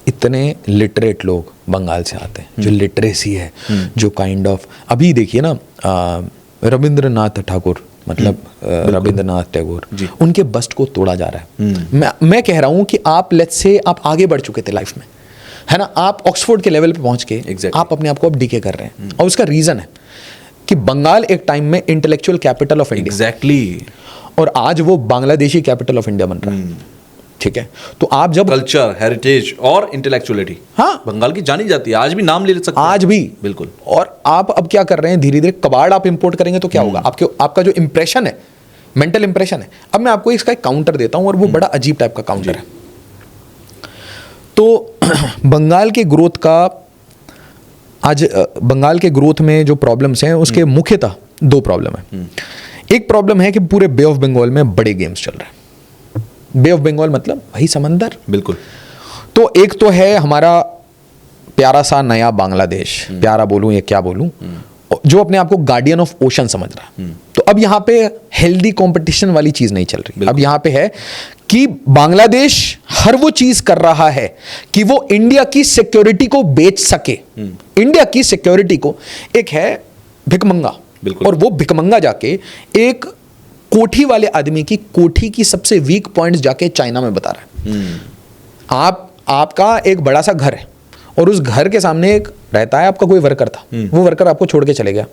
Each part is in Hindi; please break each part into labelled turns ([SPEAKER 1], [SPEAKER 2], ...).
[SPEAKER 1] इतने लिटरेट लोग बंगाल से आते हैं, जो लिटरेसी है, जो काइंड ऑफ, अभी देखिए ना रविंद्रनाथ ठाकुर, मतलब रविंद्रनाथ टैगोर, उनके बस्ट को तोड़ा जा रहा है। मैं कह रहा हूं कि आप लेट्स से आप आगे बढ़ चुके थे लाइफ में, है ना, आप ऑक्सफोर्ड के लेवल पे पहुंच के आप अपने आप को अब डीके कर रहे हैं, और उसका रीजन है कि बंगाल एक टाइम में intellectual capital of India,
[SPEAKER 2] exactly,
[SPEAKER 1] और आज वो बांग्लादेशी कैपिटल ऑफ इंडिया बन रहा है। ठीक है, तो आप जब
[SPEAKER 2] कल्चर, हेरिटेज और इंटेलेक्चुअलिटी,
[SPEAKER 1] हाँ, बंगाल
[SPEAKER 2] की जानी जाती है, आज भी नाम ले सकते हैं,
[SPEAKER 1] आज भी,
[SPEAKER 2] बिल्कुल।
[SPEAKER 1] और आप अब क्या कर रहे हैं, धीरे धीरे कबाड़ आप इंपोर्ट करेंगे तो क्या होगा, आपका जो इंप्रेशन है, मेंटल इंप्रेशन है। अब मैं आपको इसका एक काउंटर देता हूं, और वो बड़ा अजीब टाइप का काउंटर है। तो बंगाल के ग्रोथ का, आज बंगाल के ग्रोथ में जो प्रॉब्लम्स हैं उसके मुख्यतः दो प्रॉब्लम है। एक प्रॉब्लम है कि पूरे बे ऑफ बंगाल में बड़े गेम्स चल रहे हैं। बे ऑफ बंगाल मतलब वही समंदर,
[SPEAKER 2] बिल्कुल।
[SPEAKER 1] तो एक तो है हमारा प्यारा सा नया बांग्लादेश, प्यारा बोलूं या क्या बोलूं, जो अपने आप को गार्डियन ऑफ ओशन समझ रहा है। तो अब यहाँ पे हेल्दी कंपटीशन वाली चीज नहीं चल रही। अब यहाँ पे है कि बांग्लादेश हर वो चीज कर रहा है कि वो इंडिया की सिक्योरिटी को बेच सके। इंडिया की सिक्योरिटी को, एक है भिकमंगा, और वो भिकमंगा जाके एक कोठी वाले आदमी की कोठी की सबसे वीक पॉइंट्स जाके चाइना में बता रहा है। आपका एक बड़ा सा घर है, और उस घर के सामने एक रहता है आपका कोई वर्कर था, वो वर्कर आपको छोड़ के चले गया।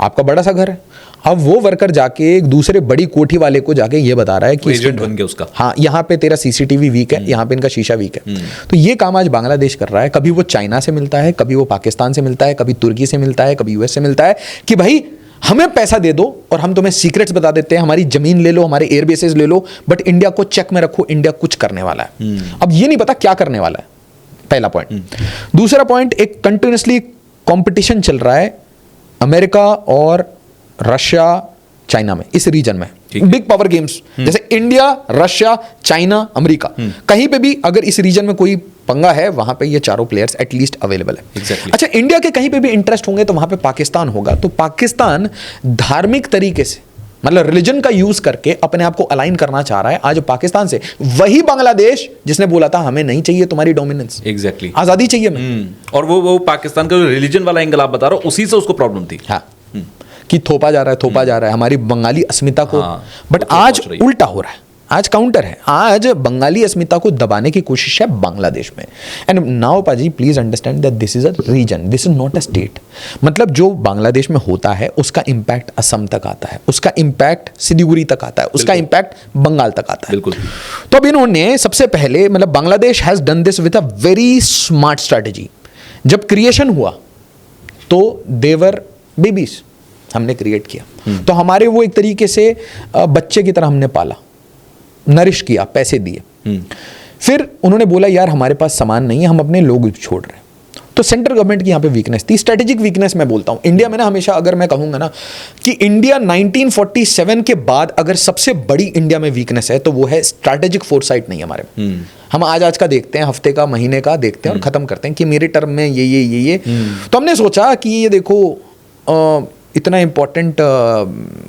[SPEAKER 1] आपका बड़ा सा घर है, अब वो वर्कर जाके एक दूसरे बड़ी कोठी वाले को जाके ये बता रहा है कि
[SPEAKER 2] एजेंट बन गया उसका,
[SPEAKER 1] हाँ, यहाँ पे तेरा सीसीटीवी वीक है, यहाँ पे इनका शीशा वीक है। तो ये काम आज बांग्लादेश कर रहा है। कभी वो चाइना से मिलता है, कभी वो पाकिस्तान से मिलता है, कभी तुर्की से मिलता है, कभी यूएस से मिलता है कि भाई हमें पैसा दे दो और हम तुम्हें सीक्रेट्स बता देते हैं, हमारी जमीन ले लो, हमारे एयर बेसेस ले लो, बट इंडिया को चेक में रखो, इंडिया कुछ करने वाला है। अब ये नहीं पता क्या करने वाला है, पहला पॉइंट। दूसरा पॉइंट, एक कंटिन्यूसली कंपटीशन चल रहा है अमेरिका और रशिया चाइना में, इस रीजन में बिग पावर गेम्स, जैसे इंडिया, रशिया, चाइना, अमेरिका, कहीं पे भी अगर इस रीजन में कोई पंगा है, वहां पे ये चारों प्लेयर्स एटलीस्ट अवेलेबल है। अच्छा, इंडिया के कहीं पे भी इंटरेस्ट होंगे तो वहां पे पाकिस्तान होगा। तो पाकिस्तान धार्मिक तरीके से, मतलब रिलीजन का यूज करके अपने आप को अलाइन करना चाह रहा है आज पाकिस्तान से। वही बांग्लादेश जिसने बोला था हमें नहीं चाहिए तुम्हारी डोमिनेंस,
[SPEAKER 2] एग्जैक्टली,
[SPEAKER 1] आजादी चाहिए हमें।
[SPEAKER 2] और वो पाकिस्तान का जो रिलीजन वाला एंगल आप बता रहे हो, उसी से उसको प्रॉब्लम थी।
[SPEAKER 1] हाँ, कि थोपा जा रहा है हमारी बंगाली अस्मिता को। बट आज उल्टा हो रहा है, आज काउंटर है। आज बंगाली अस्मिता को दबाने की कोशिश है बांग्लादेश में। And now paaji please understand that this is a region, this is not a state. मतलब जो बांग्लादेश में होता है उसका इंपैक्ट असम तक आता है, उसका इंपैक्ट सिलीगुड़ी तक आता है, उसका इंपैक्ट बंगाल तक आता है।
[SPEAKER 2] बिल्कुल।
[SPEAKER 1] तो अब इन्होंने सबसे पहले, मतलब Bangladesh has done this with a very smart strategy. जब क्रिएशन हुआ तो देवर बेबीज हमने क्रिएट किया, तो हमारे वो एक तरीके से बच्चे की तरह हमने पाला, नरिश किया, पैसे दिए। फिर उन्होंने बोला यार हमारे पास सामान नहीं है, हम अपने लोग छोड़ रहे हैं। तो सेंट्रल गवर्नमेंट की यहाँ पे वीकनेस थी, स्ट्रेटेजिक वीकनेस मैं बोलता हूँ। इंडिया में ना हमेशा, अगर मैं कहूँगा ना कि इंडिया 1947 के बाद अगर सबसे बड़ी इंडिया में वीकनेस है तो वो है स्ट्रैटेजिक फोरसाइट नहीं हमारे में। हम आज का देखते हैं, हफ्ते का, महीने का देखते हैं और खत्म करते हैं कि मेरे टर्म में ये। तो हमने सोचा कि ये देखो इतना इंपॉर्टेंट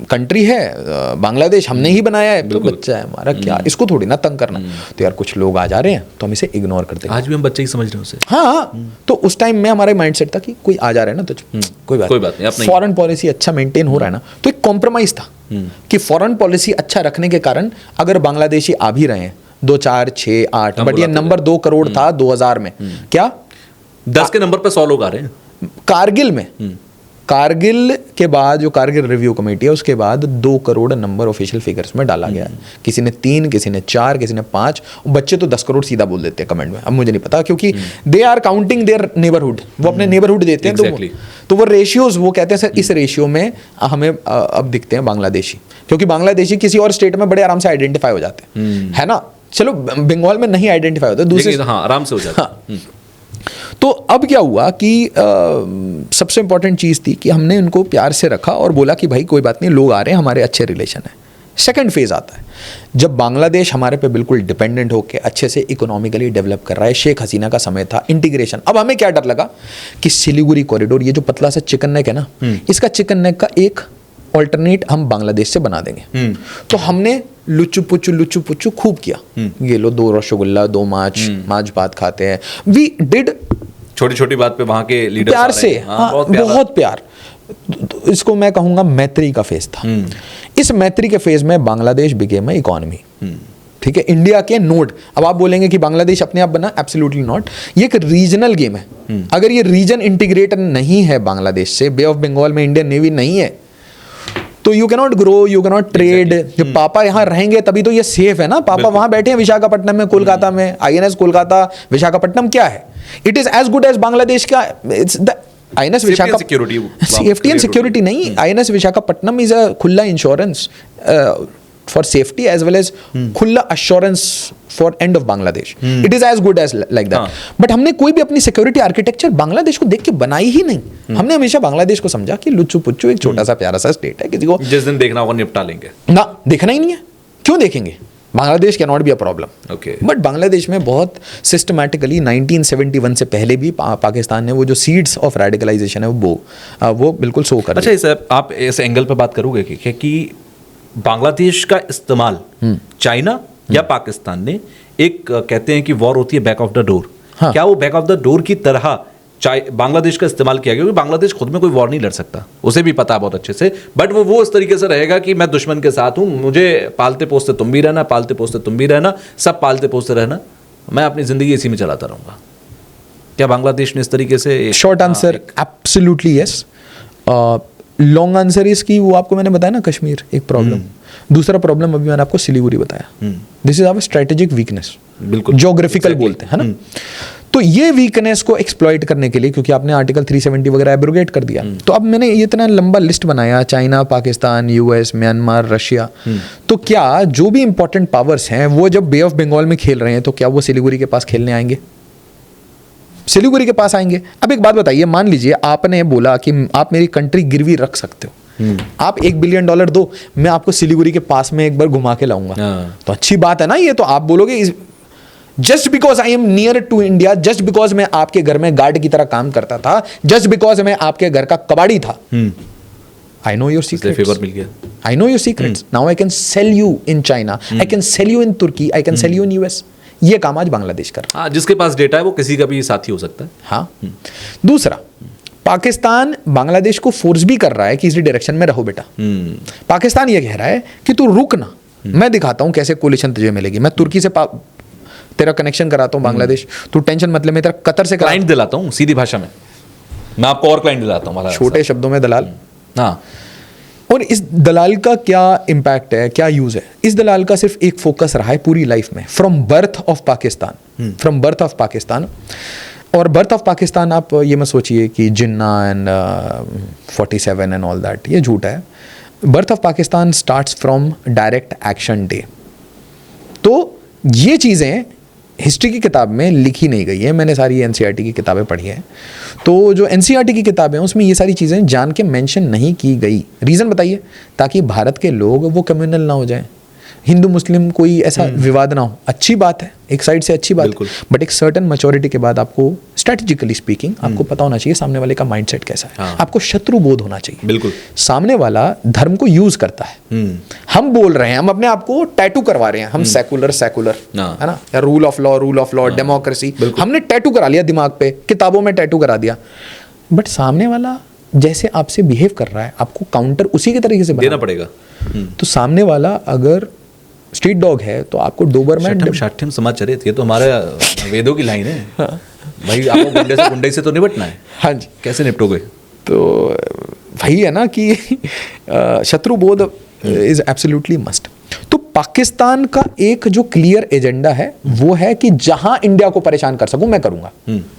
[SPEAKER 1] कंट्री है बांग्लादेश, हमने ही बनाया है, तो बच्चा है हमारा, क्या इसको थोड़ी ना तंग करना। तो यार कुछ लोग आ जा रहे हैं तो हम इसे इग्नोर करते हैं।
[SPEAKER 2] आज भी हम बच्चे ही समझ रहे हैं उसे।
[SPEAKER 1] हाँ, तो उस टाइम में हमारा माइंडसेट था कि कोई आ जा रहा है ना तो कोई बात नहीं, फॉरेन पॉलिसी अच्छा मेंटेन हो रहा है ना। तो एक कॉम्प्रोमाइज था कि फॉरेन पॉलिसी अच्छा रखने के कारण अगर बांग्लादेशी आ भी रहे हैं 2, 4, 6, 8, बट ये नंबर 2 करोड़ था 2000 में, क्या
[SPEAKER 2] 10 के नंबर पे 100 लोग आ रहे हैं।
[SPEAKER 1] कारगिल में, कारगिल के बाद जो कारगिल रिव्यू कमेटी है उसके बाद 2 करोड़ नंबर ऑफिशियल फिगर्स में डाला गया है। किसी ने 3, किसी ने 4, किसी ने 5। बच्चे तो 10 करोड़ सीधा बोल देते हैं कमेंट में। अब मुझे नहीं पता, क्योंकि they are counting their neighbourhood, वो अपने नेबरहुड देते हैं। तो वो रेशियोज, वो कहते हैं सर इस रेशियो में हमें अब दिखते हैं बांग्लादेशी, क्योंकि बांग्लादेशी किसी और स्टेट में बड़े आराम से आइडेंटिफाई हो जाते हैं, है ना। चलो बंगाल में नहीं आइडेंटिफाई होते, दूसरे
[SPEAKER 2] आराम से हो जाते।
[SPEAKER 1] तो अब क्या हुआ कि सबसे इंपॉर्टेंट चीज़ थी कि हमने उनको प्यार से रखा और बोला कि भाई कोई बात नहीं, लोग आ रहे हैं, हमारे अच्छे रिलेशन है। सेकंड फेज आता है जब बांग्लादेश हमारे पे बिल्कुल डिपेंडेंट होकर अच्छे से इकोनॉमिकली डेवलप कर रहा है। शेख हसीना का समय था, इंटीग्रेशन। अब हमें क्या डर लगा कि सिलीगुड़ी कॉरिडोर, ये जो पतला सा चिकन नेक है ना, इसका चिकन नेक का एक ऑल्टरनेट हम बांग्लादेश से बना देंगे। तो हमने लुच्चू पुच्चू खूब किया, ये लो 2 रसगुल्ला 2 माछ भात खाते हैं। वी डिड
[SPEAKER 2] छोटी छोटी बात पे वहां के लीडर
[SPEAKER 1] प्यार से, हाँ, बहुत प्यार। तो इसको मैं कहूंगा मैत्री का फेज था। इस मैत्री के फेज में बांग्लादेश बिकेम इकोनॉमी, ठीक है, इंडिया के नोड। अब आप बोलेंगे कि बांग्लादेश अपने आप बना, एब्सोल्युटली नॉट। ये एक रीजनल गेम है। अगर ये रीजन इंटीग्रेटेड नहीं है बांग्लादेश से, बे ऑफ बंगाल में इंडियन नेवी नहीं है, तो you cannot grow, you cannot trade. जब पापा यहाँ रहेंगे तभी तो ये सेफ है ना। पापा वहां बैठे हैं विशाखापट्टनम में, कोलकाता में, आईएनएस कोलकाता विशाखापट्टनम क्या है? It is as good as Bangladesh का। It's the INS Visakhapatnam, safety and security नहीं, आईएनएस विशाखापट्टनम इज अ खुला insurance for safety as well as खुला assurance for end of Bangladesh. It is as good as like that. But हमने कोई भी अपनी सिक्योरिटी आर्किटेक्चर बांग्लादेश को देख के बनाई ही नहीं। हमने हमेशा बांग्लादेश को समझा कि लुच्चू पुच्चू एक छोटा सा प्यारा सा स्टेट है, किसी को
[SPEAKER 2] जिस दिन देखना होगा निपटा लेंगे
[SPEAKER 1] ना, देखना ही नहीं है, क्यों देखेंगे? Bangladesh can not be a problem.
[SPEAKER 2] Okay.
[SPEAKER 1] But Bangladesh में बहुत सिस्टमैटिकली 1971 से पहले भी पाकिस्तान ने वो जो सीड्स ऑफ रेडिकलाइजेशन है वो बिल्कुल सो कर।
[SPEAKER 2] अच्छा, इस आप इस एंगल पे बात करोगे कि बांग्लादेश का इस्तेमाल चाइना या पाकिस्तान ने एक कहते हैं कि वॉर होती है बैक ऑफ द डोर,
[SPEAKER 1] हाँ।
[SPEAKER 2] क्या वो बैक ऑफ द डोर की तरह बांग्लादेश का इस्तेमाल किया गया? क्योंकि बांग्लादेश खुद में कोई वॉर नहीं लड़ सकता, उसे भी पता है बहुत अच्छे से, बट वो इस तरीके से रहेगा कि मैं दुश्मन के साथ हूं, मुझे पालते पोसते तुम भी रहना, पालते पोसते तुम भी रहना, सब पालते पोसते रहना, मैं अपनी जिंदगी इसी में चलाता रहूंगा। क्या बांग्लादेश ने इस तरीके से?
[SPEAKER 1] Short answer absolutely yes. Long answer इसकी वो आपको मैंने बताया ना, कश्मीर एक प्रॉब्लम। दूसरा प्रॉब्लम अभी मैंने आपको सिलीगुड़ी बताया। This is our strategic weakness,
[SPEAKER 2] बिल्कुल
[SPEAKER 1] ज्योग्राफिकल बोलते हैं, है ना। तो ये वीकनेस को एक्सप्लॉइट करने के लिए, क्योंकि आपने आर्टिकल 370 वगैरह एब्रोगेट कर दिया, तो अब मैंने ये इतना लंबा लिस्ट बनाया, China, Pakistan, US, Myanmar, Russia. तो क्या जो भी इंपॉर्टेंट पावर्स हैं वो जब बे ऑफ बंगाल में खेल रहे हैं, तो क्या वो सिलीगुड़ी के पास खेलने आएंगे? सिलीगुड़ी के पास आएंगे। अब एक बात बताइए, मान लीजिए आपने बोला कि आप मेरी कंट्री गिरवी रख सकते हो, आप $1 बिलियन दो, मैं आपको सिलीगुड़ी के पास में एक बार घुमा के लाऊंगा, तो अच्छी बात है ना। ये तो आप बोलोगे just because I am near to India, just because मैं आपके घर में गार्ड की तरह काम करता था, जस्ट बिकॉज मैं आपके घर का कबाड़ी था, I know your secrets.
[SPEAKER 2] Favour मिल गया।
[SPEAKER 1] I know your secrets. Now I can sell you in China. I can sell you in Turkey. I can sell you in US. ये काम आज बांग्लादेश कर रहा है।
[SPEAKER 2] हाँ, जिसके पास डेटा है वो किसी का भी साथी हो सकता है।
[SPEAKER 1] हाँ। दूसरा, पाकिस्तान बांग्लादेश को फोर्स भी कर रहा है कि इसी डायरेक्शन में रहो बेटा। पाकिस्तान ये कह रहा है कि तू रुक ना, मैं दिखाता हूं कैसे कोलिशन तुझे मिलेगी। मैं तुर्की से तेरा कनेक्शन कराता हूं बांग्लादेश, तू टेंशन मत ले, मैं तेरा कतर से
[SPEAKER 2] क्लाइंट दिलाता हूं, सीधी भाषा में मैं आपको और क्लाइंट दिलाता हूं,
[SPEAKER 1] छोटे शब्दों में दलाल।
[SPEAKER 2] हाँ।
[SPEAKER 1] और इस दलाल का क्या इम्पैक्ट है, क्या यूज है? इस दलाल का सिर्फ एक फोकस रहा है पूरी लाइफ में, from birth of Pakistan, from birth of Pakistan. और बर्थ ऑफ पाकिस्तान आप ये मत सोचिए कि जिन्ना एंड 47 एंड ऑल दैट, ये झूठ है। Birth of Pakistan starts from direct action day. तो ये चीज़ें हिस्ट्री की किताब में लिखी नहीं गई है, मैंने सारी एनसीईआरटी की किताबें पढ़ी हैं। तो जो एनसीईआरटी की किताबें हैं उसमें ये सारी चीज़ें जान के मेंशन नहीं की गई। रीज़न बताइए, ताकि भारत के लोग वो कम्युनल ना हो जाएं, हिंदू मुस्लिम कोई ऐसा विवाद ना हो। अच्छी बात है, एक साइड से अच्छी बात, बट एक सर्टन मैच्योरिटी के बाद आपको स्ट्रेटेजिकली स्पीकिंग आपको पता होना चाहिए सामने वाले का माइंडसेट कैसा है।
[SPEAKER 2] हाँ।
[SPEAKER 1] आपको शत्रु बोध होना चाहिए।
[SPEAKER 2] बिल्कुल।
[SPEAKER 1] सामने वाला धर्म को यूज करता है, हम बोल रहे हैं, हम अपने आप को टैटू करवा रहे हैं, हम सेकुलर है ना, या रूल ऑफ लॉ, डेमोक्रेसी, हमने टैटू करा लिया दिमाग पे, किताबों में टैटू करा दिया। बट सामने वाला जैसे आपसे बिहेव कर रहा है, आपको काउंटर उसी के तरीके से देना
[SPEAKER 2] पड़ेगा।
[SPEAKER 1] तो सामने वाला अगर स्ट्रीट डॉग है तो आपको डोबरमैन
[SPEAKER 2] शाठ्यम समाचरित, ये तो हमारे वेदों की लाइन है। हाँ। भाई आपको गुंडे से तो निपटना है।
[SPEAKER 1] हाँ जी,
[SPEAKER 2] कैसे निपटोगे?
[SPEAKER 1] तो वही है ना कि शत्रु बोध इज एब्सोल्युटली मस्ट। तो पाकिस्तान का एक जो क्लियर एजेंडा है वो है कि जहां इंडिया को परेशान कर सकूं मैं करूंगा।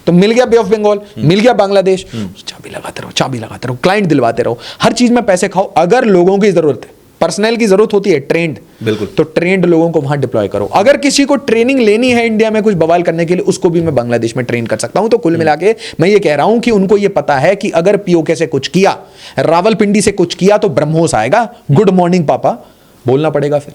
[SPEAKER 1] तो मिल गया बे ऑफ बंगाल, मिल गया बांग्लादेश, चाबी लगाते रहो, क्लाइंट दिलवाते रहो, हर चीज में पैसे खाओ। अगर लोगों की जरूरत है, पर्सनल की जरूरत होती है, ट्रेंड,
[SPEAKER 2] बिल्कुल,
[SPEAKER 1] तो ट्रेंड लोगों को वहां डिप्लॉय करो। अगर किसी को ट्रेनिंग लेनी है इंडिया में कुछ बवाल करने के लिए, उसको भी मैं बांग्लादेश में ट्रेन कर सकता हूं। तो कुल मिला के मैं ये कह रहा हूं कि उनको ये पता है कि अगर पीओके से कुछ किया, रावलपिंडी से कुछ किया, तो ब्रह्मोस आएगा, गुड मॉर्निंग पापा बोलना पड़ेगा फिर,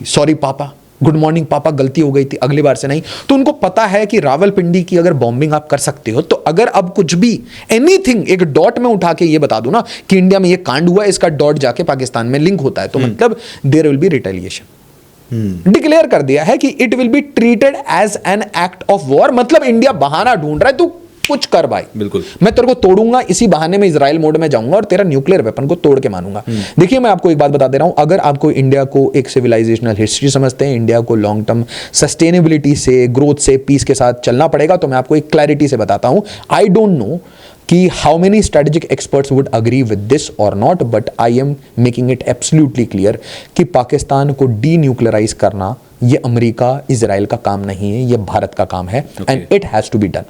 [SPEAKER 1] सॉरी पापा गुड मॉर्निंग पापा गलती हो गई थी, अगली बार से नहीं। तो उनको पता है कि रावलपिंडी की अगर बॉम्बिंग आप कर सकते हो, तो अगर अब कुछ भी एनीथिंग एक डॉट में उठा के ये बता दो ना कि इंडिया में ये कांड हुआ, इसका डॉट जाके पाकिस्तान में लिंक होता है, तो मतलब there will be retaliation. Declare कर दिया है कि it will be treated as an act of war. मतलब इंडिया बहाना ढूंढ रहा है, तू कुछ कर भाई,
[SPEAKER 2] बिल्कुल,
[SPEAKER 1] मैं तेरे को तोड़ूंगा, इसी बहाने में इजराइल मोड में जाऊंगा और तेरा न्यूक्लियर वेपन को तोड़ के मानूंगा। देखिए, मैं आपको एक बात बता दे रहा हूं, अगर आपको इंडिया को एक सिविलाइजेशनल हिस्ट्री समझते हैं, इंडिया को लॉन्ग टर्म सस्टेनेबिलिटी से, ग्रोथ से, पीस के साथ चलना पड़ेगा, तो मैं आपको एक क्लैरिटी से बताता हूं। आई डोंट नो कि how many strategic experts would agree with this or not, but I am making it absolutely clear कि पाकिस्तान को डीन्यूक्लियराइज करना ये अमेरिका इजराइल का काम नहीं है, ये भारत का काम है, and it has to be done.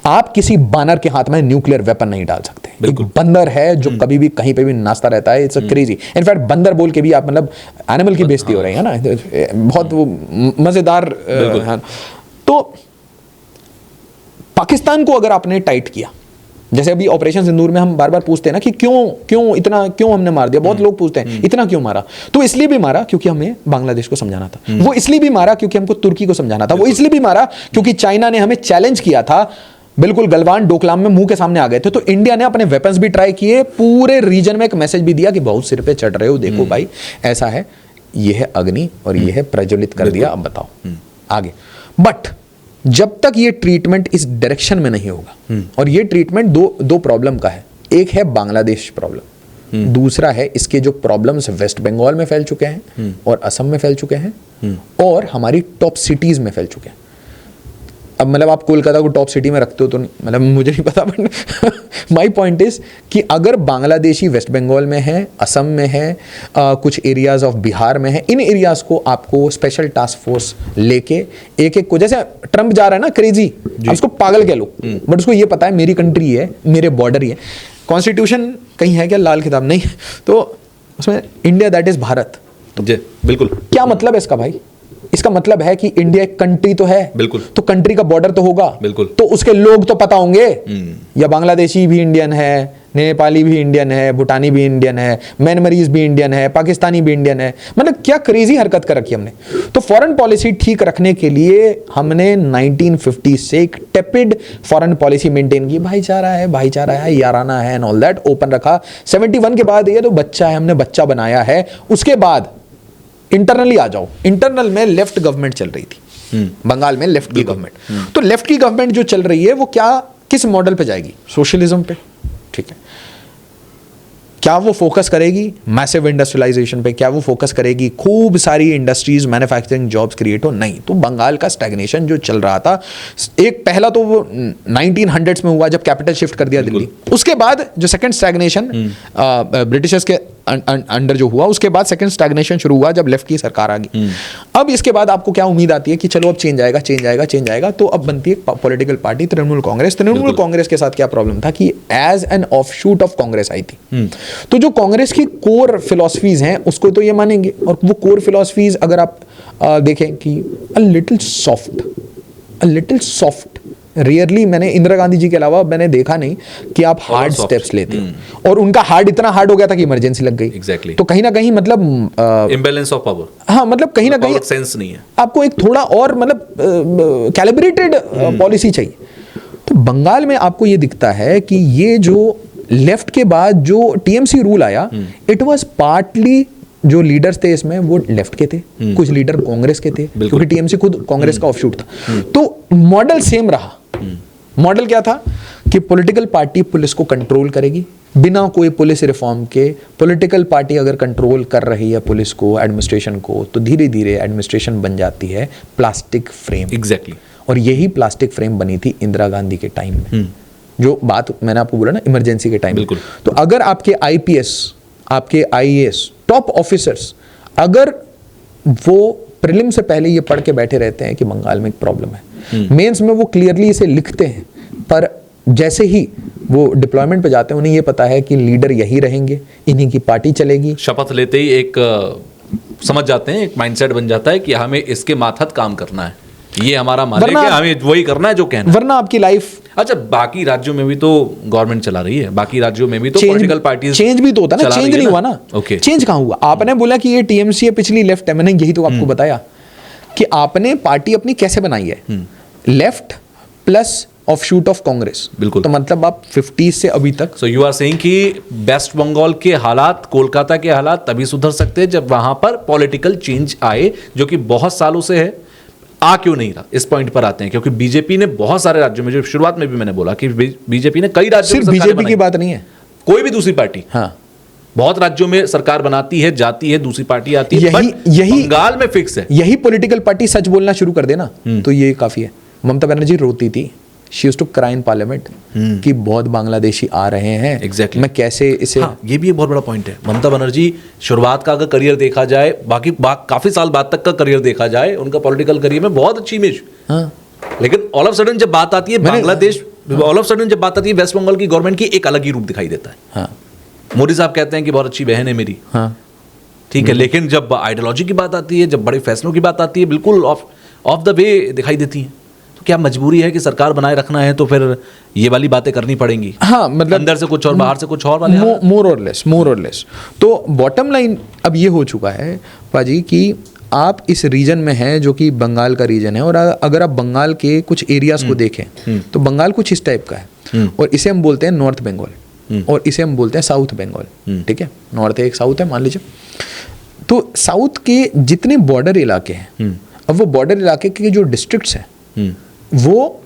[SPEAKER 1] आप किसी बानर के हाथ में न्यूक्लियर वेपन नहीं डाल सकते। एक बंदर है जो कभी भी कहीं पे भी नाचता रहता है, इट्स अ क्रेजी। इनफैक्ट बंदर बोल के भी आप मतलब एनिमल की बेइज्जती हो रही है ना, बहुत वो मजेदार है। तो पाकिस्तान को अगर आपने टाइट किया, जैसे अभी ऑपरेशन सिंदूर में हम बार बार पूछते हैं ना कि क्यों हमने मार दिया, बहुत लोग पूछते हैं इतना क्यों मारा। तो इसलिए भी मारा क्योंकि हमें बांग्लादेश को समझाना था, वो इसलिए भी मारा क्योंकि हमको तुर्की को समझाना था, वो इसलिए भी मारा क्योंकि चाइना ने हमें चैलेंज किया था, बिल्कुल गलवान डोकलाम में मुंह के सामने आ गए थे। तो इंडिया ने अपने वेपन्स भी ट्राई किए, पूरे रीजन में एक मैसेज भी दिया कि बहुत सिर पे चढ़ रहे हो, देखो भाई ऐसा है, ये है अग्नि और ये है प्रज्वलित कर दिया, अब बताओ आगे। बट जब तक ये ट्रीटमेंट इस डायरेक्शन में नहीं होगा, और ये ट्रीटमेंट दो प्रॉब्लम का है, एक है बांग्लादेश प्रॉब्लम, दूसरा है इसके जो प्रॉब्लम्स वेस्ट बंगाल में फैल चुके हैं और असम में फैल चुके हैं और हमारी टॉप सिटीज में फैल चुके हैं। अब मतलब आप कोलकाता को टॉप सिटी में रखते हो तो मतलब मुझे नहीं पता, बट माई पॉइंट इज कि अगर बांग्लादेशी वेस्ट बंगाल में है, असम में है, कुछ एरियाज ऑफ बिहार में है, इन एरियाज को आपको स्पेशल टास्क फोर्स लेके एक एक को, जैसे ट्रंप जा रहा है ना क्रेजी, उसको पागल कह लो, बट उसको ये पता है मेरी कंट्री है, मेरे बॉर्डर ही है, कॉन्स्टिट्यूशन कहीं है क्या, लाल किताब नहीं, तो उसमें इंडिया दैट इज भारत।
[SPEAKER 2] तो बिल्कुल
[SPEAKER 1] क्या मतलब है इसका भाई? इसका मतलब है कि इंडिया एक कंट्री तो है,
[SPEAKER 2] बिल्कुल,
[SPEAKER 1] तो कंट्री का बॉर्डर तो होगा,
[SPEAKER 2] बिल्कुल,
[SPEAKER 1] तो उसके लोग तो पता होंगे, या बांग्लादेशी भी इंडियन है, नेपाली भी इंडियन है, भूटानी भी इंडियन है, म्यांमारीज भी इंडियन है, पाकिस्तानी भी इंडियन है। मतलब क्या क्रेजी हरकत कर रखी हमने। तो फॉरेन पॉलिसी ठीक रखने के लिए हमने 1950 से एक टेपिड फॉरेन पॉलिसी मेंटेन की, भाईचारा है, याराना है एंड ऑल दैट, ओपन रखा। 71 के बाद ये तो बच्चा है, हमने बच्चा बनाया है। उसके बाद इंटरनली आ जाओ, इंटरनल में लेफ्ट गवर्नमेंट चल रही थी बंगाल में, लेफ्ट की गवर्नमेंट। तो लेफ्ट की गवर्नमेंट जो चल रही है वो किस मॉडल पे जाएगी? सोशलिज्म पे, ठीक है। क्या वो फोकस करेगी मैसिव इंडस्ट्रियलाइजेशन पे? क्या वो फोकस करेगी खूब सारी इंडस्ट्रीज, मैन्युफैक्चरिंग जॉब्स क्रिएट हो? नहीं। तो बंगाल का स्टैग्नेशन जो चल रहा था, एक पहला तो वो 1900s में हुआ जब कैपिटल शिफ्ट कर दिया दिल्ली। उसके बाद जो सेकंड स्टैग्नेशन ब्रिटिशर्स के अंडर जो हुआ, उसके बाद सेकंड स्टैग्नेशन शुरू हुआ जब लेफ्ट की सरकार आ गई। अब इसके बाद आपको क्या उम्मीद आती है कि चलो अब चेंज आएगा, तो अब बनती है पॉलिटिकल पार्टी तृणमूल कांग्रेस। तृणमूल कांग्रेस के साथ क्या प्रॉब्लम था कि as an offshoot of Congress I थी, तो जो कांग्रेस की कोर फिलॉसफीज हैं उसको तो ये मानेंगे, और वो कोर फिलॉसफीज अगर आप देखें कि अ लिटिल सॉफ्ट, रियरली मैंने इंदिरा गांधी जी के अलावा मैंने देखा नहीं कि आप हार्ड स्टेप्स लेते हो, और उनका हार्ड इतना हार्ड हो गया था कि इमरजेंसी लग गई।
[SPEAKER 2] Exactly.
[SPEAKER 1] तो कहीं ना कहीं मतलब
[SPEAKER 2] इम्बैलेंस ऑफ पावर,
[SPEAKER 1] हाँ, मतलब कहीं ना कहीं
[SPEAKER 2] सेंस नहीं है,
[SPEAKER 1] आपको एक थोड़ा और मतलब कैलिब्रेटेड पॉलिसी चाहिए। तो बंगाल में आपको ये दिखता है कि ये जो लेफ्ट के बाद जो टीएमसी रूल आया, इट वाज पार्टली जो लीडर्स थे इसमें वो लेफ्ट के थे, कुछ लीडर कांग्रेस के थे, क्योंकि टीएमसी खुद कांग्रेस का ऑफशूट था। तो मॉडल सेम रहा। मॉडल क्या था कि पॉलिटिकल पार्टी पुलिस को कंट्रोल करेगी बिना कोई पुलिस रिफॉर्म के। पॉलिटिकल पार्टी अगर कंट्रोल कर रही है पुलिस को, एडमिनिस्ट्रेशन को, तो धीरे धीरे एडमिनिस्ट्रेशन बन जाती है प्लास्टिक फ्रेम।
[SPEAKER 2] एग्जैक्टली।
[SPEAKER 1] और यही प्लास्टिक फ्रेम बनी थी इंदिरा गांधी के टाइम में, जो बात मैंने आपको बोला ना इमरजेंसी के टाइम।
[SPEAKER 2] बिल्कुल।
[SPEAKER 1] तो अगर आपके आईपीएस, आपके आईएएस, टॉप ऑफिसर्स, अगर वो प्रीलिम से पहले ये पढ़ के बैठे रहते हैं कि बंगाल में एक प्रॉब्लम है, मेंस में वो क्लियरली इसे लिखते हैं, पर जैसे ही वो डिप्लॉयमेंट पे जाते हैं उन्हें ये पता है कि लीडर यही रहेंगे, इन्हीं की पार्टी चलेगी।
[SPEAKER 2] शपथ लेते ही एक समझ जाते हैं, एक माइंडसेट बन जाता है कि हमें इसके मातहत काम करना है, ये हमारा मालिक है, हमें वही करना है जो कहना है।
[SPEAKER 1] वरना आपकी लाइफ।
[SPEAKER 2] अच्छा, बाकी राज्यों में भी तो गवर्नमेंट चला रही है, बाकी राज्यों में भी तो पॉलिटिकल पार्टीज
[SPEAKER 1] चेंज भी तो होता ना, चेंज नहीं हुआ ना।
[SPEAKER 2] ओके,
[SPEAKER 1] चेंज कहाँ हुआ? आपने बोला कि ये टीएमसी है, पिछली लेफ्ट है, मैंने यही तो आपको बताया। कि आपने पार्टी अपनी कैसे बनाई है, left plus offshoot of Congress.
[SPEAKER 2] बिल्कुल।
[SPEAKER 1] तो मतलब आप 50 से अभी तक
[SPEAKER 2] सो यू आर सेइंग कि वेस्ट बंगाल के हालात, कोलकाता के हालात तभी सुधर सकते हैं जब वहां पर पॉलिटिकल चेंज आए, जो कि बहुत सालों से है। आ क्यों नहीं रहा, इस पॉइंट पर आते हैं। क्योंकि बीजेपी ने बहुत सारे राज्यों में, जो शुरुआत में भी मैंने बोला कि बीजेपी ने कई राज्यों में
[SPEAKER 1] सिर्फ
[SPEAKER 2] सरकारें
[SPEAKER 1] बीजेपी की
[SPEAKER 2] बनाई।
[SPEAKER 1] बात नहीं है,
[SPEAKER 2] कोई भी दूसरी पार्टी
[SPEAKER 1] हाँ
[SPEAKER 2] बहुत राज्यों में सरकार बनाती है, जाती है, दूसरी पार्टी आती है,
[SPEAKER 1] यही-
[SPEAKER 2] but
[SPEAKER 1] यही-
[SPEAKER 2] बंगाल में फिक्स है।
[SPEAKER 1] यही पॉलिटिकल पार्टी सच बोलना शुरू कर देना तो ये काफी है। ममता बनर्जी रोती थी, she used to cry in parliament कि बहुत बांग्लादेशी आ रहे हैं,
[SPEAKER 2] Exactly.
[SPEAKER 1] मैं कैसे इसे
[SPEAKER 2] हाँ, ये भी एक बहुत बड़ा पॉइंट है। ममता बनर्जी शुरुआत का अगर करियर देखा जाए, काफी साल बाद तक का करियर देखा जाए, उनका पॉलिटिकल करियर में बहुत अच्छी इमेज,
[SPEAKER 1] हाँ
[SPEAKER 2] लेकिन ऑल ऑफ सडन जब बात आती है बांग्लादेश, ऑल ऑफ सडन जब बात आती है वेस्ट बंगाल की गवर्नमेंट की, एक अलग ही रूप दिखाई देता है।
[SPEAKER 1] हाँ
[SPEAKER 2] मोदी साहब कहते हैं कि बहुत अच्छी बहन है मेरी,
[SPEAKER 1] हाँ
[SPEAKER 2] ठीक है, लेकिन जब आइडियोलॉजी की बात आती है, जब बड़े फैसलों की बात आती है, बिल्कुल ऑफ द वे दिखाई देती है। तो क्या मजबूरी है कि सरकार बनाए रखना है तो फिर ये वाली बातें करनी पड़ेंगी?
[SPEAKER 1] हाँ मतलब
[SPEAKER 2] अंदर से कुछ और बाहर से कुछ और वाले हालात?
[SPEAKER 1] मोर और लेस। तो बॉटम लाइन अब ये हो चुका है पाजी कि आप इस रीजन में हैं जो कि बंगाल का रीजन है, और अगर आप बंगाल के कुछ एरियाज को देखें तो बंगाल कुछ इस टाइप का है, और इसे हम बोलते हैं नॉर्थ बंगाल और इसे हम बोलते हैं साउथ बंगाल। ठीक है, नॉर्थ है, एक साउथ है मान लीजिए। तो साउथ के जितने बॉर्डर इलाके हैं, अब वो बॉर्डर इलाके के जो डिस्ट्रिक्ट्स हैं वो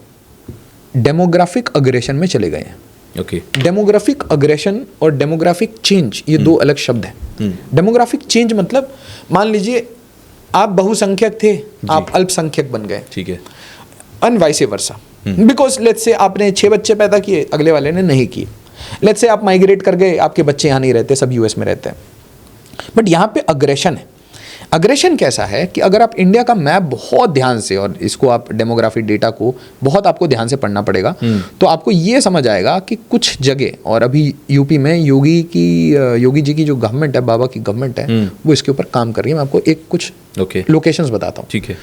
[SPEAKER 1] डेमोग्राफिक अग्रेशन में चले गए हैं।
[SPEAKER 2] ओके।
[SPEAKER 1] डेमोग्राफिक अग्रेशन और डेमोग्राफिक चेंज ये दो अलग शब्द हैं। डेमोग्राफिक चेंज मतलब मान लीजिए आप बहुसंख्यक थे, आप अल्पसंख्यक बन गए,
[SPEAKER 2] ठीक है,
[SPEAKER 1] and vice versa. Because let's say आपने 6 बच्चे पैदा किए, अगले वाले ने नहीं किए। लेट्स से आप माइग्रेट कर गए, आपके बच्चे यहाँ नहीं रहते, सब यूएस में रहते हैं। बट यहाँ पे अग्रेशन है। अग्रेशन कैसा है कि अगर आप इंडिया का मैप बहुत ध्यान से, और इसको आप डेमोग्राफिक डेटा को बहुत आपको ध्यान से पढ़ना पड़ेगा, तो आपको ये समझ आएगा कि कुछ जगह, और अभी यूपी में योगी जी की जो गवर्नमेंट है, बाबा की गवर्नमेंट है, वो इसके ऊपर काम कर रही है। मैं आपको एक कुछ
[SPEAKER 2] ओके,
[SPEAKER 1] लोकेशंस बताता हूँ।
[SPEAKER 2] ठीक है।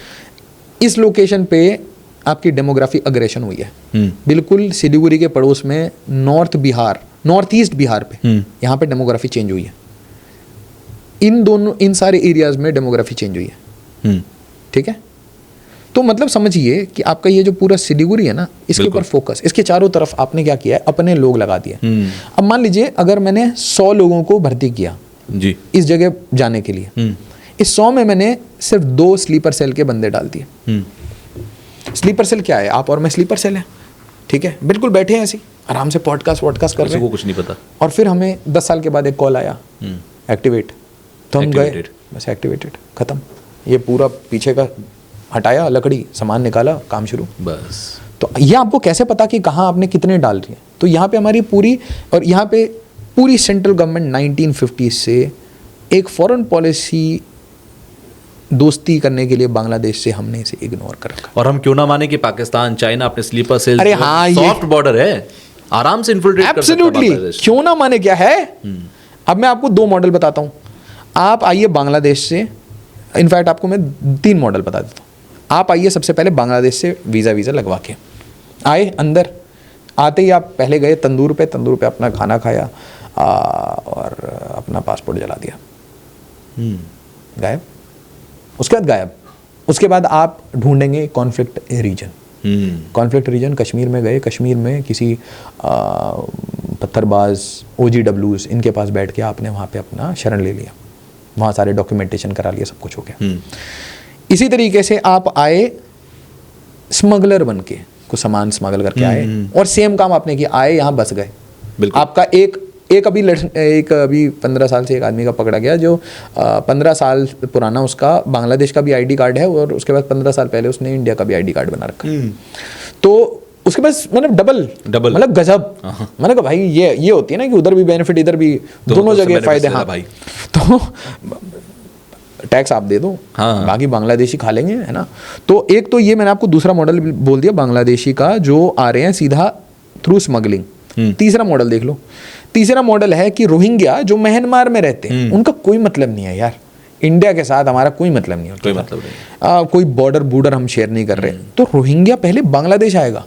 [SPEAKER 1] इस लोकेशन पे आपकी डेमोग्राफिक अग्रेशन हुई है। बिल्कुल सिलीगुड़ी के पड़ोस में नॉर्थ ईस्ट बिहार पे यहाँ पे डेमोग्राफी चेंज हुई है। इन सारे एरियाज में डेमोग्राफी चेंज हुई है। ठीक है, तो मतलब समझिए कि आपका ये जो पूरा सिलीगुड़ी है ना, इसके ऊपर फोकस, इसके चारों तरफ आपने क्या किया है, अपने लोग लगा दिए। अब मान लीजिए अगर मैंने 100 लोगों को भर्ती किया
[SPEAKER 2] जी
[SPEAKER 1] इस जगह जाने के लिए, इस 100 में मैंने सिर्फ 2 स्लीपर सेल के बंदे डाल दिए। स्लीपर सेल क्या है, आप और मैं स्लीपर सेल है, ठीक है, बिल्कुल बैठे हैं ऐसे आराम से पॉडकास्ट कर रहे
[SPEAKER 2] को
[SPEAKER 1] हैं,
[SPEAKER 2] कुछ नहीं पता,
[SPEAKER 1] और फिर हमें 10 साल के बाद एक कॉल आया, एक्टिवेट, तो हम गए,
[SPEAKER 2] Activated.
[SPEAKER 1] बस एक्टिवेटेड, खत्म। ये पूरा पीछे का हटाया, लकड़ी, सामान निकाला, काम शुरू।
[SPEAKER 2] बस।
[SPEAKER 1] तो ये आपको कैसे पता कि कहाँ आपने कितने डाल दिए? तो यहाँ पे हमारी पूरी, और यहाँ पे पूरी सेंट्रल गवर्नमेंट 1950 से एक फॉरेन पॉलिसी दोस्ती करने के लिए बांग्लादेश से हमने इसे इग्नोर कर रखा।
[SPEAKER 2] और हम क्यों ना माने कि पाकिस्तान, चाइना अपने स्लीपर सेल,
[SPEAKER 1] अरे हाँ, ये-
[SPEAKER 2] सॉफ्ट बॉर्डर है, आराम से इन्फिल्ट्रेट कर सकता है
[SPEAKER 1] एब्सोल्युटली,
[SPEAKER 2] बांग्लादेश।
[SPEAKER 1] क्यों ना माने क्या है। अब मैं आपको 2 मॉडल बताता हूँ। आप आइए बांग्लादेश से, इनफैक्ट आपको मैं 3 मॉडल बता देता हूँ। आप आइए सबसे पहले बांग्लादेश से वीज़ा लगवा के आए, अंदर आते ही आप पहले गए तंदूर पे अपना खाना खाया और अपना पासपोर्ट जला दिया, गायब। उसके बाद गायब। उसके बाद आप ढूंढेंगे conflict region. Conflict region Kashmir में गए, कश्मीर में किसी पत्थरबाज OGWs इनके पास बैठ के आपने वहाँ पे अपना शरण ले लिया, वहाँ सारे डॉक्यूमेंटेशन करा लिया, सब कुछ हो गया। इसी तरीके से आप आए स्मगलर बन के, कुछ सामान स्मगल करके आए, और सेम काम आपने किया, आए यहाँ बस गए। आपका एक अभी 15 साल से एक आदमी का पकड़ा गया, जो 15 साल पुराना उसका बांग्लादेश का भी ID कार्ड है, और उसके बाद 15 साल पहले उसने इंडिया का भी ID कार्ड बना रखा है। तो उसके पास मतलब डबल मतलब गजब। मैंने कहा भाई ये होती है ना कि उधर भी बेनिफिट, इधर भी, दोनों जगह फायदे। हाँ भाई, तो टैक्स आप दे दो, बाकी बांग्लादेशी खा लेंगे, है ना। तो एक तो ये मैंने आपको दूसरा मॉडल बोल दिया बांग्लादेशी का, जो आ रहे हैं सीधा थ्रू स्मगलिंग। तीसरा मॉडल देख लो। तीसरा मॉडल है कि रोहिंग्या जो म्यांमार में रहते हैं, उनका कोई मतलब नहीं है यार, इंडिया के साथ हमारा कोई मतलब नहीं है,
[SPEAKER 2] कोई मतलब नहीं,
[SPEAKER 1] कोई बॉर्डर हम शेयर नहीं कर रहे। तो रोहिंग्या पहले बांग्लादेश आएगा,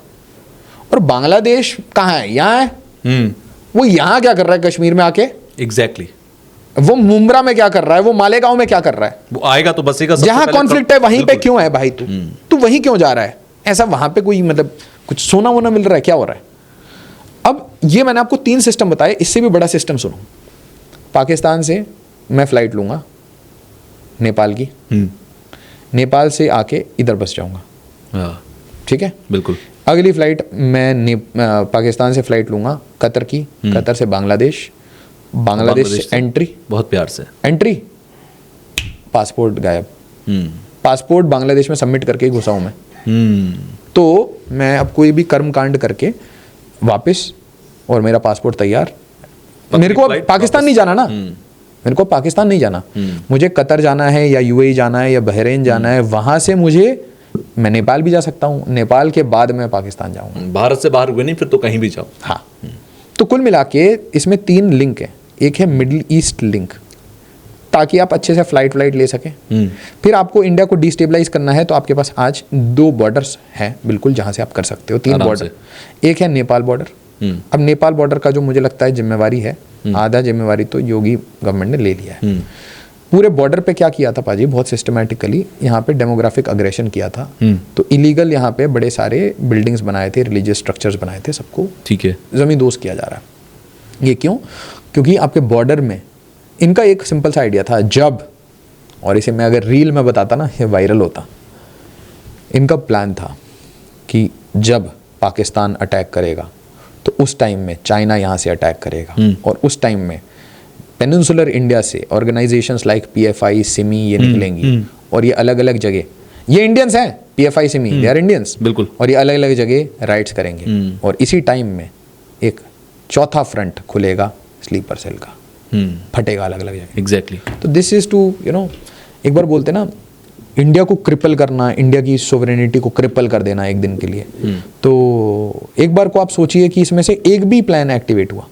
[SPEAKER 1] और बांग्लादेश कहाँ है, यहाँ है। वो यहाँ क्या कर रहा है कश्मीर में आके?
[SPEAKER 2] एग्जैक्टली।
[SPEAKER 1] वो मुंब्रा में क्या कर रहा है, वो मालेगांव में क्या कर रहा है,
[SPEAKER 2] वो आएगा तो बसेगा सबसे
[SPEAKER 1] जहां
[SPEAKER 2] पहले
[SPEAKER 1] कॉन्फ्लिक्ट है वहीं पे
[SPEAKER 2] बिल्कुल।
[SPEAKER 1] क्यों है भाई तू वहीं क्यों जा रहा है, ऐसा वहां पे कोई मतलब कुछ सोना वोना मिल रहा है, क्या हो रहा है। अब ये मैंने आपको 3 सिस्टम बताए, इससे भी बड़ा सिस्टम सुनो। पाकिस्तान से मैं फ्लाइट लूंगा नेपाल की, नेपाल से आके इधर बस जाऊंगा,
[SPEAKER 2] हाँ,
[SPEAKER 1] ठीक है।
[SPEAKER 2] बिल्कुल।
[SPEAKER 1] अगली फ्लाइट मैं पाकिस्तान से फ्लाइट लूंगा कतर की, कतर से बांग्लादेश, बांग्लादेश से एंट्री,
[SPEAKER 2] बहुत प्यार से
[SPEAKER 1] एंट्री, पासपोर्ट गायब,
[SPEAKER 2] हम्म
[SPEAKER 1] पासपोर्ट बांग्लादेश में सबमिट करके ही घुसा हूं मैं। तो मैं अब कोई भी कर्म कांड करके वापस, और मेरा पासपोर्ट तैयार, मेरे को अब
[SPEAKER 2] फ्लाइट
[SPEAKER 1] पाकिस्तान नहीं जाना ना, मेरे को पाकिस्तान नहीं जाना, मुझे कतर जाना है या यूएई जाना है या बहरीन जाना है, वहां से मैं नेपाल भी जा सकता हूँ, नेपाल के बाद मैं पाकिस्तान जाऊंगा।
[SPEAKER 2] भारत से बाहर हुए नहीं फिर तो कहीं भी जाओ।
[SPEAKER 1] हाँ, तो कुल मिला के इसमें 3 लिंक है। एक है मिडिल ईस्ट लिंक, ताकि आप अच्छे से फ्लाइट ले सकें। फिर आपको इंडिया को डिस्टेबलाइज करना है तो आपके पास आज 2 बॉर्डर्स हैं बिल्कुल, जहां से आप कर सकते हो, 3
[SPEAKER 2] आराम
[SPEAKER 1] बॉर्डर। एक है नेपाल बॉर्डर। अब नेपाल बॉर्डर का जो मुझे लगता है जिम्मेवारी है, आधा जिम्मेवारी तो योगी गवर्नमेंट ने ले लिया है। पूरे बॉर्डर पे क्या किया था पाजी, बहुत सिस्टमैटिकली यहाँ पे डेमोग्राफिक अग्रेशन किया था। तो इलीगल यहाँ पे बड़े सारे बिल्डिंग्स बनाए थे, रिलीजियस स्ट्रक्चर्स बनाए थे, सबको
[SPEAKER 2] ठीक है
[SPEAKER 1] जमींदोज किया जा रहा है। ये क्यों? क्योंकि आपके बॉर्डर में इनका एक सिंपल सा आइडिया था, जब, और इसे मैं अगर रील में बताता ना ये वायरल होता, इनका प्लान था कि जब पाकिस्तान अटैक करेगा तो उस टाइम में चाइना यहाँ से अटैक करेगा, और उस टाइम में पेनिनसुलर इंडिया से ऑर्गेनाइजेशंस लाइक पीएफआई, सिमी ये निकलेंगी, और ये अलग अलग जगह, ये इंडियंस हैं, PFI, SIMI they are Indians,
[SPEAKER 2] बिल्कुल,
[SPEAKER 1] और ये अलग अलग जगह राइट्स करेंगे, और इसी टाइम में एक चौथा फ्रंट खुलेगा स्लीपर सेल का, फटेगा अलग अलग जगह।
[SPEAKER 2] एग्जैक्टली।
[SPEAKER 1] तो दिस इज टू एक बार बोलते ना, इंडिया को क्रिपल करना, इंडिया की सोवरेनिटी को क्रिपल कर देना एक दिन के लिए। तो एक बार को आप सोचिए कि इसमें से एक भी प्लान एक्टिवेट हुआ,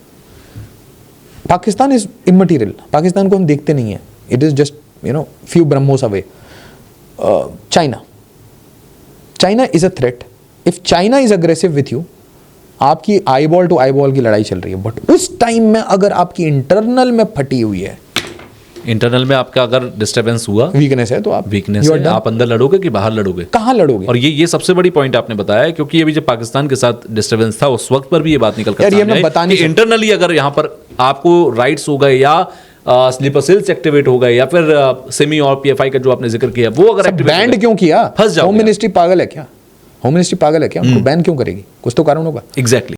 [SPEAKER 1] पाकिस्तान इज इमटेरियल, पाकिस्तान को हम देखते नहीं है, it is just few BrahMos away. China, China is a threat, if China is aggressive with you, आपकी आईबॉल टू आईबॉल की लड़ाई चल रही है, बट उस टाइम में अगर आपकी इंटरनल में फटी हुई है,
[SPEAKER 2] इंटरनल में आपका अगर डिस्टर्बेंस हुआ,
[SPEAKER 1] वीकनेस है, तो आप
[SPEAKER 2] वीकनेस है, आप अंदर लड़ोगे कि बाहर लड़ोगे,
[SPEAKER 1] कहाँ लड़ोगे।
[SPEAKER 2] और ये सबसे बड़ी पॉइंट आपने बताया है, क्योंकि अभी जब पाकिस्तान के साथ डिस्टर्बेंस था उस वक्त पर भी ये बात निकल कर
[SPEAKER 1] यार, ये
[SPEAKER 2] सामने
[SPEAKER 1] मैं
[SPEAKER 2] आई
[SPEAKER 1] बता नहीं
[SPEAKER 2] कि
[SPEAKER 1] सकता।
[SPEAKER 2] इंटरनली अगर यहाँ पर आपको राइट्स हो गए या स्लीपर सेल्स एक्टिवेट हो गए या फिर सेमी और पीएफआई का जो आपने जिक्र किया वो अगर एक्टिवेट
[SPEAKER 1] बैंड क्यों किया?
[SPEAKER 2] फंस जाओगे
[SPEAKER 1] होम मिनिस्ट्री पागल है क्या? होम मिनिस्ट्री पागल है क्या? उनको बैन क्यों करेगी? कुछ तो कारण होगा।
[SPEAKER 2] एग्जैक्टली।